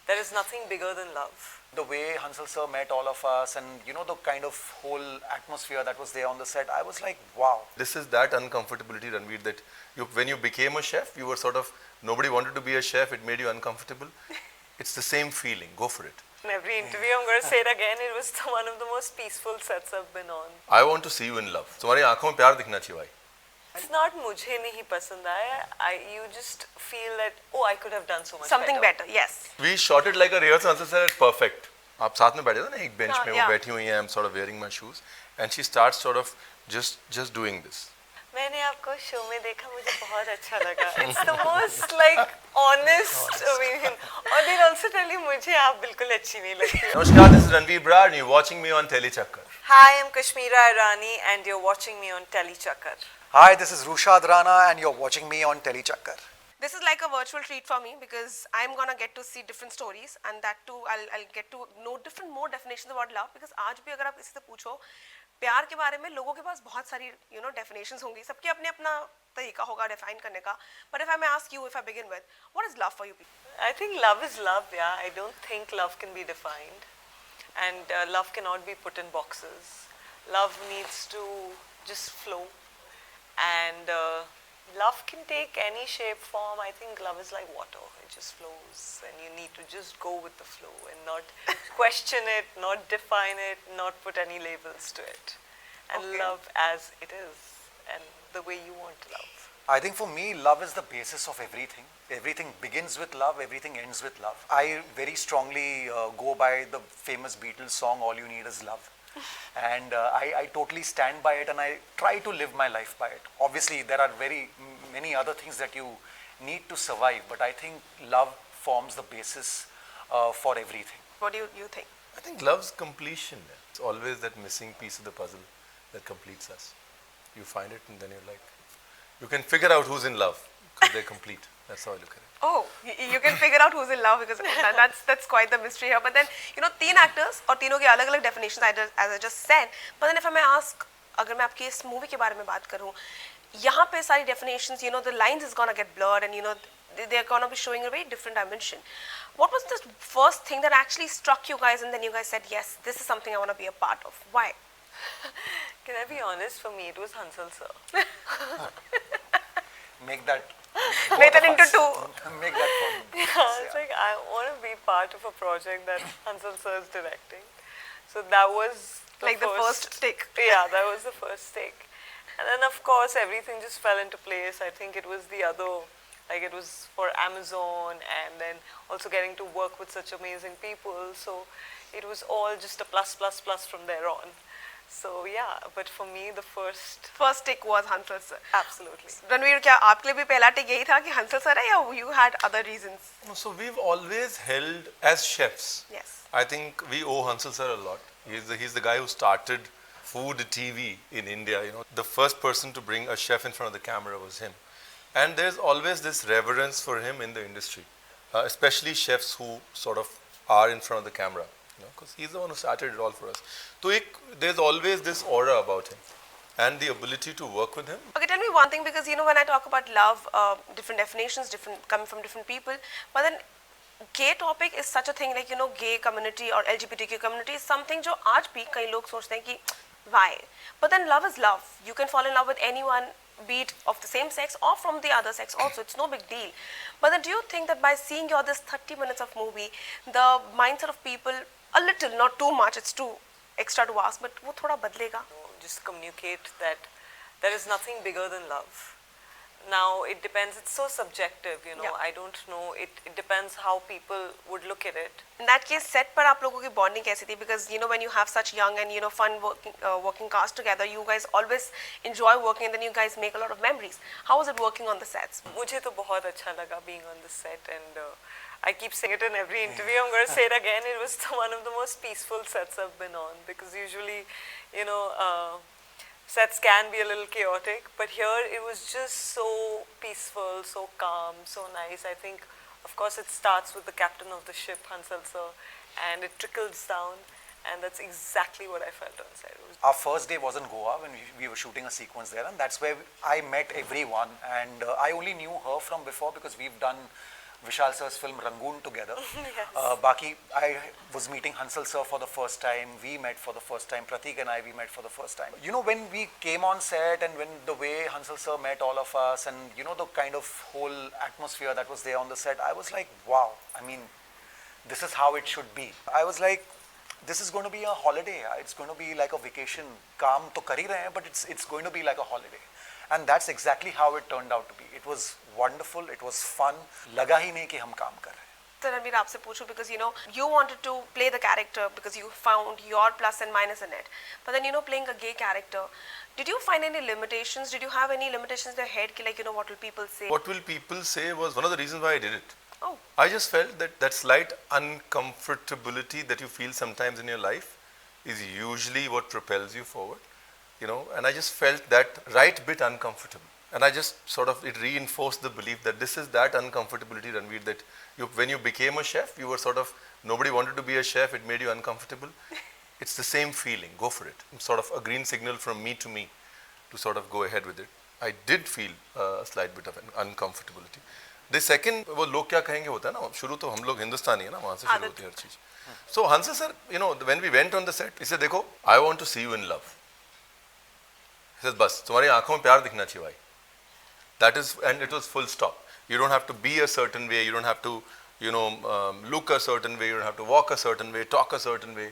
There is nothing bigger than love. The way Hansal sir met all of us and the kind of whole atmosphere that was there on the set, I was like, wow. This is that uncomfortability, Ranveer, that when you became a chef, you were sort of, nobody wanted to be a chef, it made you uncomfortable. It's the same feeling, go for it. In every interview, I'm going to say it again, it was one of the most peaceful sets I've been on. I want to see you in love. तुम्हारी आँखों में प्यार दिखना चाहिए भाई. It's not मुझे नहीं पसंद आया. You just feel that, oh, I could have done so much Something better, yes. We shot it like a rehearsal. Hansal said it's perfect. आप साथ में बैठे थे ना एक bench में वो बैठी हुई हैं. I'm sort of wearing my shoes, and she starts sort of just doing this. मैंने आपको शो में देखा, मुझे बहुत अच्छा लगा. It's the most like honest opinion. और they also tell you मुझे आप बिल्कुल अच्छी नहीं लगती. Namaskar, this is Ranveer Brar and you're watching me on Teli Chakkar. Hi, I'm Kashmira Irani and you're watching me on Teli Chakkar. Hi, this is Rushad Rana and you're watching me on Teli Chakkar. This is like a virtual treat for me because I'm gonna get to see different stories and that too I'll get to know different more definitions about love because आज भी अगर आप किसी से पूछो प्यार के बारे में लोगों के पास बहुत सारी definitions होंगी सबके अपने अपना तरीका होगा define करने का. But if I may ask you, if I begin with, what is love for you people? I think love is love, yeah. I don't think love can be defined and love cannot be put in boxes. Love needs to just flow and love can take any shape, form. I think love is like water. It just flows and you need to just go with the flow and not question it, not define it, not put any labels to it. And love as it is and the way you want to love. I think for me, love is the basis of everything. Everything begins with love, everything ends with love. I very strongly go by the famous Beatles song, All You Need Is Love. And I totally stand by it and I try to live my life by it. Obviously, there are very many other things that you need to survive, but I think love forms the basis for everything. What do you think? I think love's completion. It's always that missing piece of the puzzle that completes us. You find it and then you're like, you can figure out who's in love because they're complete. That's how I look at it. Oh, you can figure out who's in love because that's quite the mystery here. But then, तीन actors और तीनों के अलग-अलग definitions as I just said. But then if I may ask, अगर मैं आपकी इस movie के बारे में बात करूँ, यहाँ पे सारी definitions, the lines is gonna get blurred and they're gonna be showing a very different dimension. What was the first thing that actually struck you guys and then you guys said, yes, this is something I want to be a part of? Why? Can I be honest? For me, it was Hansal sir. Make that into two. Make that fun. Yeah, it's like I want to be part of a project that Hansal sir is directing. So that was the first take. Yeah, that was the first take. And then of course everything just fell into place. I think it was the other, like it was for Amazon and then also getting to work with such amazing people. So it was all just a plus from there on. So yeah, but for me the first take was Hansal sir. Absolutely. Ranveer, क्या आपके लिए भी पहला take यही था कि Hansal sir है या you had other reasons? No, so we've always held as chefs. Yes. I think we owe Hansal sir a lot. He's the guy who started food TV in India. The first person to bring a chef in front of the camera was him. And there's always this reverence for him in the industry, especially chefs who sort of are in front of the camera. Because he's the one who started it all for us. So there's always this aura about him and the ability to work with him. Okay, tell me one thing because when I talk about love, different definitions, coming from different people, but then gay topic is such a thing like gay community or LGBTQ community is something जो आज भी कई लोग सोचते हैं कि why? But then love is love. You can fall in love with anyone, be it of the same sex or from the other sex also. It's no big deal. But then do you think that by seeing this 30 minutes of movie, the mindset of people a little, not too much, it's too extra to ask, but वो थोड़ा बदलेगा? Just communicate that there is nothing bigger than love. Now it depends, it's so subjective, Yeah. I don't know, it depends how people would look at it. In that case, set पर आप लोगों की bonding कैसी थी? Because when you have such young and fun working cast together, you guys always enjoy working and then you guys make a lot of memories. How was it working on the sets? मुझे तो बहुत अच्छा लगा being on the set and I keep saying it in every interview. I'm going to say it again. It was one of the most peaceful sets I've been on because usually, sets can be a little chaotic, but here it was just so peaceful, so calm, so nice. I think, of course, it starts with the captain of the ship, Hansal sir, and it trickles down, and that's exactly what I felt on set. Our first day was in Goa when we were shooting a sequence there, and that's where I met everyone. And I only knew her from before because we've done Vishal sir's film Rangoon together. Yes. Baki, I was meeting Hansal sir for the first time. We met for the first time. Pratik and I, we met for the first time. You know, when we came on set and when the way Hansal sir met all of us and, you know, the kind of whole atmosphere that was there on the set, I was like, wow, I mean, this is how it should be. I was like, this is going to be a holiday. It's going to be like a vacation. Kaam to kar hi rahe hain, but it's going to be like a holiday. And that's exactly how it turned out to be. It was wonderful. It was fun. लगा ही नहीं कि हम काम कर रहे हैं. So Ranveer, आपसे पूछूं because you know you wanted to play the character because you found your plus and minus in it. But then you know playing a gay character, did you find any limitations? Did you have any limitations in your head? Ki like you know what will people say? What will people say was one of the reasons why I did it. Oh, I just felt that slight uncomfortability that you feel sometimes in your life is usually what propels you forward, you know, and I just felt that right bit uncomfortable. And I just sort of, it reinforced the belief that this is that uncomfortability, Ranveer, that when you became a chef, you were sort of, nobody wanted to be a chef, it made you uncomfortable. It's the same feeling, go for it. Sort of a green signal from me to sort of go ahead with it. I did feel a slight bit of an uncomfortability. The second, वो लोग क्या कहेंगे होता है ना, शुरू तो हम लोग हिंदुस्तानी है ना, वहाँ से शुरू होती है हर चीज. So Hansal sir, you know, when we went on the set, he said, देखो, I want to see you in love. He says, बस तुम्हारी आँखों में प्यार दिखना चाहिए भाई. That is, and it was full stop. You don't have to be a certain way. You don't have to, you know, look a certain way. You don't have to walk a certain way, talk a certain way.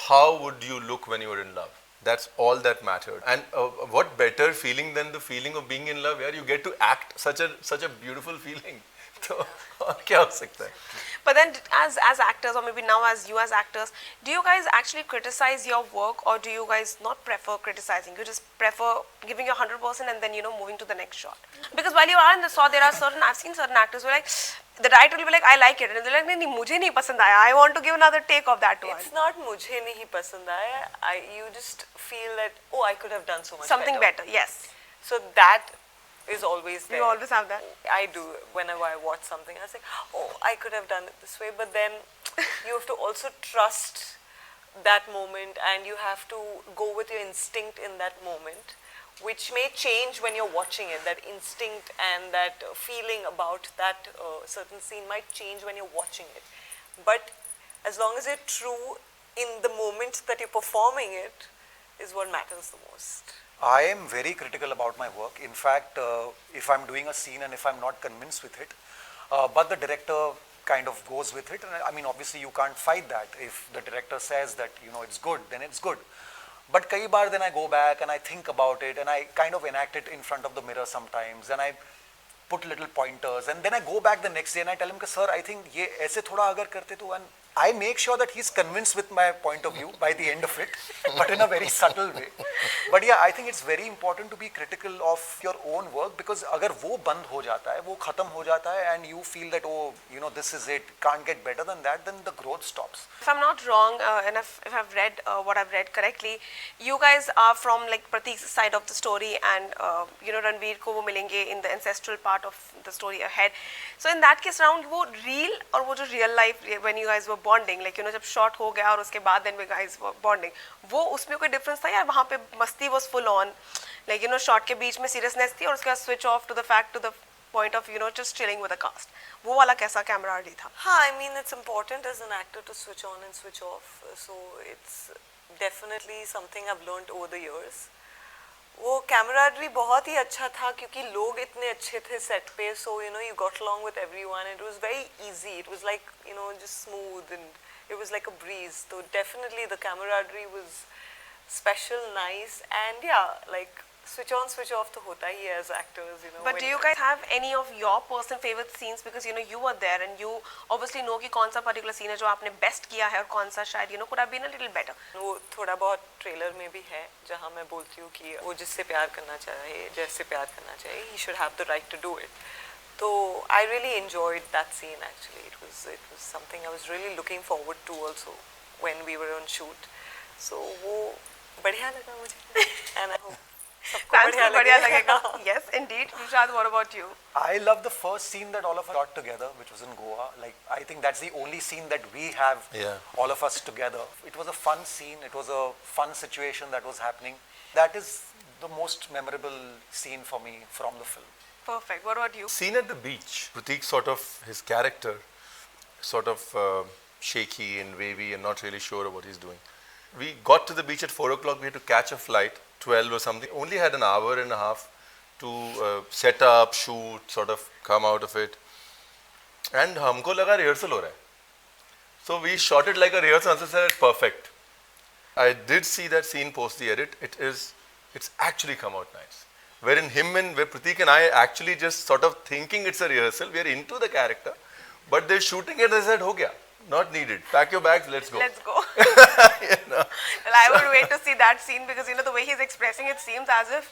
How would you look when you were in love? That's all that mattered. And what better feeling than the feeling of being in love, where you get to act such a beautiful feeling. So, क्या हो सकता है? but then as actors or maybe now as you as actors, do you guys actually criticize your work or do you guys not prefer criticizing? You just prefer giving your 100% and then you know moving to the next shot. Because while you are in the shot, there are certain, I've seen certain actors who are like, the director will be like, I like it, and they're like, नहीं मुझे नहीं पसंद आया. I want to give another take of that one. It's not मुझे नहीं पसंद आया. You just feel that, oh, I could have done so much Something better, yes. So that is always there. You always have that. I do. Whenever I watch something, I say, oh, I could have done it this way. But then you have to also trust that moment and you have to go with your instinct in that moment, which may change when you're watching it. That instinct and that feeling about that certain scene might change when you're watching it. But as long as you're true in the moment that you're performing it, is what matters the most. I am very critical about my work. In fact, if I'm doing a scene and if I'm not convinced with it, but the director kind of goes with it. And I mean, obviously you can't fight that. If the director says that, you know, it's good, then it's good. But kai baar then I go back and I think about it and I kind of enact it in front of the mirror sometimes and I put little pointers and then I go back the next day and I tell him, sir, I think ye aise thoda agar karte to, and I make sure that he's convinced with my point of view by the end of it, but in a very subtle way. But yeah, I think it's very important to be critical of your own work because agar wo band ho jata hai, wo khatam ho jata hai and you feel that, oh, you know, this is it, can't get better than that, then the growth stops. If I'm not wrong, and if I've read what I've read correctly, you guys are from like Pratik's side of the story and you know Ranveer ko wo milenge in the ancestral part of the story ahead. So in that case round, wo real or wo jo real life when you guys were bonding, like you know जब shot हो गया और उसके बाद then we guys were bonding, वो उसमें कोई difference था या वहाँ पे मस्ती was full on, like you know shot के बीच में seriousness थी और उसके बाद switch off to the fact to the point of you know just chilling with the cast, वो वाला कैसा camaraderie था? हाँ, I mean it's important as an actor to switch on and switch off, so it's definitely something I've learned over the years. वो camaraderie बहुत ही अच्छा था क्योंकि लोग इतने अच्छे थे set पे, so you know you got along with everyone. It was very easy. It was like you know just smooth and it was like a breeze. So definitely the camaraderie was special, nice, and yeah, like switch on, switch off तो होता ही है as actors, you know. But do you guys have any of your personal favorite scenes because you know you were there and you obviously know कि कौन सा particular scene है जो आपने best किया है और कौन सा शायद you know could have been a little better? वो थोड़ा बहुत ट्रेलर में भी है जहाँ मैं बोलती हूँ कि वो जिससे प्यार करना चाहिए, जैसे प्यार करना चाहिए, he should have the right to do it. So I really enjoyed that scene actually. It was something I was really looking forward to also when we were on shoot. So वो बढ़िया लगा मुझे and I hope सबको बढ़िया लगेगा. Yes, indeed. Rushad, what about you? I love the first scene that all of us got together, which was in Goa. Like, I think that's the only scene that we have, all of us together. It was a fun scene. It was a fun situation that was happening. That is the most memorable scene for me from the film. Perfect. What about you? Scene at the beach. Pratik his character, sort of shaky and wavy and not really sure of what he's doing. We got to the beach at 4 o'clock. We had to catch a flight, 12 or something. Only had an hour and a half to set up, shoot, sort of come out of it. And हमको लगा rehearsal हो रहा है. So we shot it like a rehearsal and said it's perfect. I did see that scene post the edit. It's actually come out nice. Wherein where Pratik and I actually just sort of thinking it's a rehearsal. We are into the character, but they're shooting it. They said, "Ho gaya, not needed. Pack your bags, let's go." Let's go. You know? Well, I would wait to see that scene because the way he's expressing it seems as if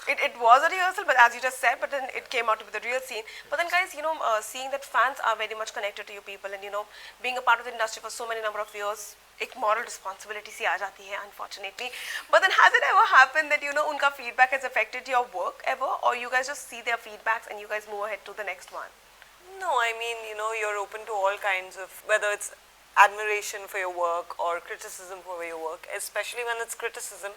it was a rehearsal, but as you just said, but then it came out to be the real scene. But then guys, seeing that fans are very much connected to you people and being a part of the industry for so many number of years, एक moral responsibility सी आ जाती है unfortunately. But then has it ever happened that उनका feedback has affected your work ever, or you guys just see their feedbacks and you guys move ahead to the next one? No, I mean, you're open to all kinds of, whether it's admiration for your work or criticism for your work, especially when it's criticism,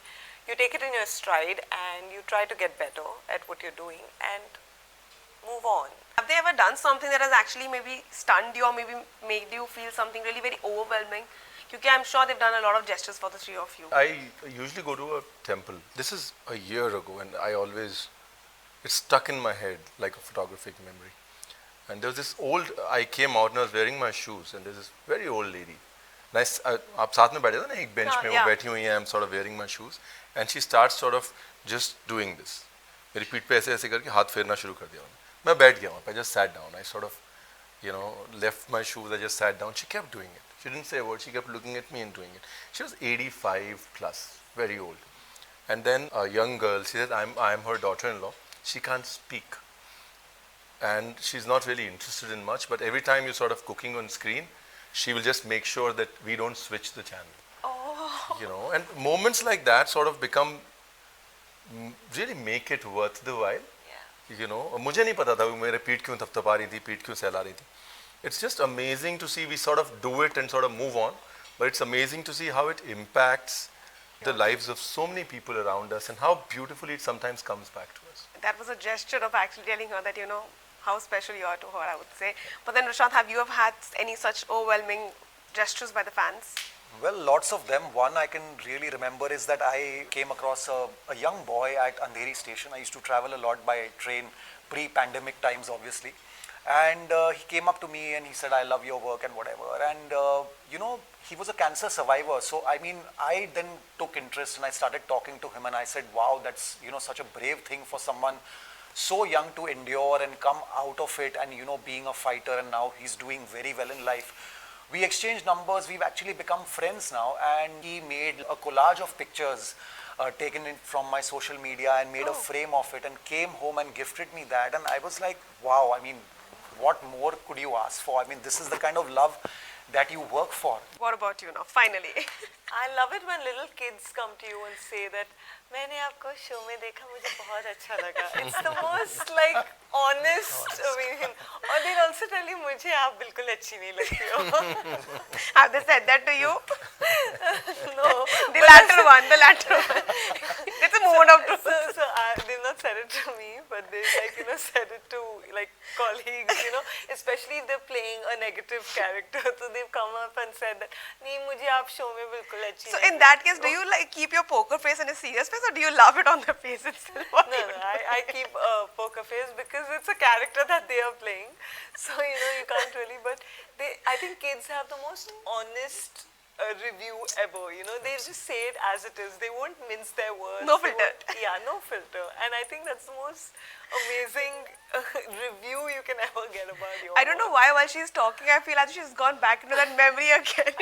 you take it in your stride and you try to get better at what you're doing and move on. Have they ever done something that has actually maybe stunned you or maybe made you feel something really very overwhelming? Because I'm sure they've done a lot of gestures for the three of you. I usually go to a temple. This is a year ago and it's stuck in my head like a photographic memory. And there was this I came out and I was wearing my shoes and there's this very old lady. Nice, आप साथ में बैठे थे ना एक bench में वो बैठी हुई हैं, I'm sort of wearing my shoes and she starts sort of just doing this. मेरी पीठ पे ऐसे ऐसे करके हाथ फेरना शुरू कर दिया उन्होंने. मैं बैठ गया वहाँ पे, I just sat down. I sort of, left my shoes, I just sat down. She kept doing it. She didn't say a word, she kept looking at me and doing it. She was 85 plus, very old. And then a young girl, she said, I'm her daughter-in-law. She can't speak. And she's not really interested in much, but every time you're sort of cooking on screen, she will just make sure that we don't switch the channel. Oh. And moments like that sort of really make it worth the while. Yeah. मुझे नहीं पता था वो मेरे पीठ क्यों थपथपा रही थी, पीठ क्यों सहला रही थी. It's just amazing to see we sort of do it and sort of move on, but it's amazing to see how it impacts the lives of so many people around us and how beautifully it sometimes comes back to us. That was a gesture of actually telling her that, how special you are to her, I would say. But then, Rishant, have you had any such overwhelming gestures by the fans? Well, lots of them. One I can really remember is that I came across a young boy at Andheri station. I used to travel a lot by train, pre-pandemic times obviously. And he came up to me and he said, I love your work and whatever. And, he was a cancer survivor. So, I then took interest and I started talking to him and I said, wow, that's, such a brave thing for someone so young to endure and come out of it and, being a fighter, and now he's doing very well in life. We exchanged numbers, we've actually become friends now, and he made a collage of pictures taken in from my social media and made a frame of it and came home and gifted me that, and I was like, wow, what more could you ask for? This is the kind of love that you work for. What about you now, finally? I love it when little kids come to you and say that मैंने आपको show में देखा मुझे बहुत अच्छा लगा. It's the most honest opinion. Or they'll also tell you मुझे आप बिल्कुल अच्छी नहीं लगती हो. Have they said that to you? No. The latter one. It's a moment of truth. So they've not said it to me, but they said it to colleagues, especially if they're playing a negative character. So they've come up and said that नहीं मुझे आप show में बिल्कुल अच्छी. So in that case, do you keep your poker face and a serious face, or do you love it on the face itself? No, I keep a poker face because it's a character that they are playing. So you can't really. But I think kids have the most honest review ever. They just say it as it is. They won't mince their words. No filter. No filter. And I think that's the most amazing review you can ever get about your I don't know why while she's talking, I feel like she's gone back into that memory again.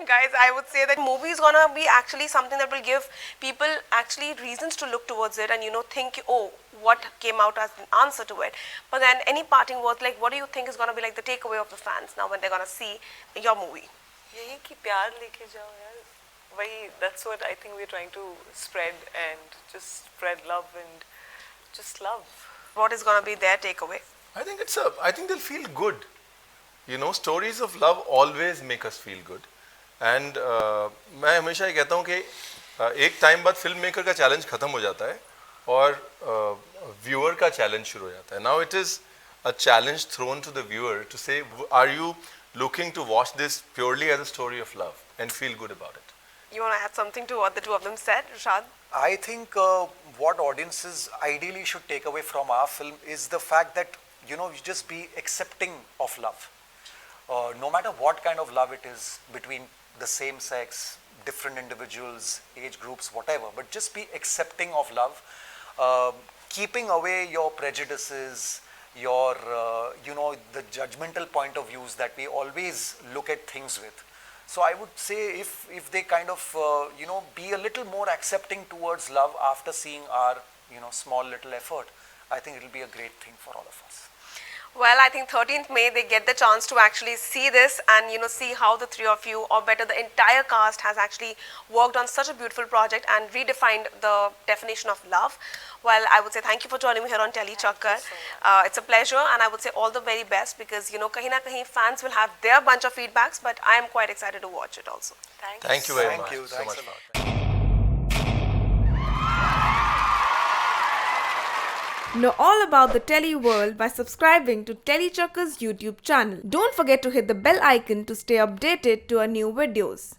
Guys, I would say that movie is gonna be actually something that will give people actually reasons to look towards it and think, oh, what came out as an answer to it. But then any parting words, what do you think is gonna be the takeaway of the fans now when they're gonna see your movie? यही कि प्यार लेके जाओ यार. वही, that's what I think we're trying to spread, and just spread love and just love. What is gonna be their takeaway? I think they'll feel good. Stories of love always make us feel good. And मैं हमेशा ये कहता हूँ कि एक time बाद film maker का challenge खत्म हो जाता है और व्यूअर का चैलेंज शुरू हो जाता है. Now it is a challenge thrown to the viewer to say, are you looking to watch this purely as a story of love and feel good about it? You want to add something to what the two of them said, Rashad? I think what audiences ideally should take away from our film is the fact that, you just be accepting of love. No matter what kind of love it is between the same sex, different individuals, age groups, whatever, but just be accepting of love, keeping away your prejudices, your, the judgmental point of views that we always look at things with. So I would say if they kind of, be a little more accepting towards love after seeing our, small little effort, I think it will be a great thing for all of us. Well, I think 13th May they get the chance to actually see this and see how the three of you, or better the entire cast, has actually worked on such a beautiful project and redefined the definition of love. Well, I would say thank you for joining me here on Telly Chakkar. It's a pleasure, and I would say all the very best, because kahin na kahin fans will have their bunch of feedbacks, but I am quite excited to watch it also. Thank you very much. Thank you. So Thanks much. a lot. Know all about the Telly world by subscribing to Telly Chakkar's YouTube channel. Don't forget to hit the bell icon to stay updated to our new videos.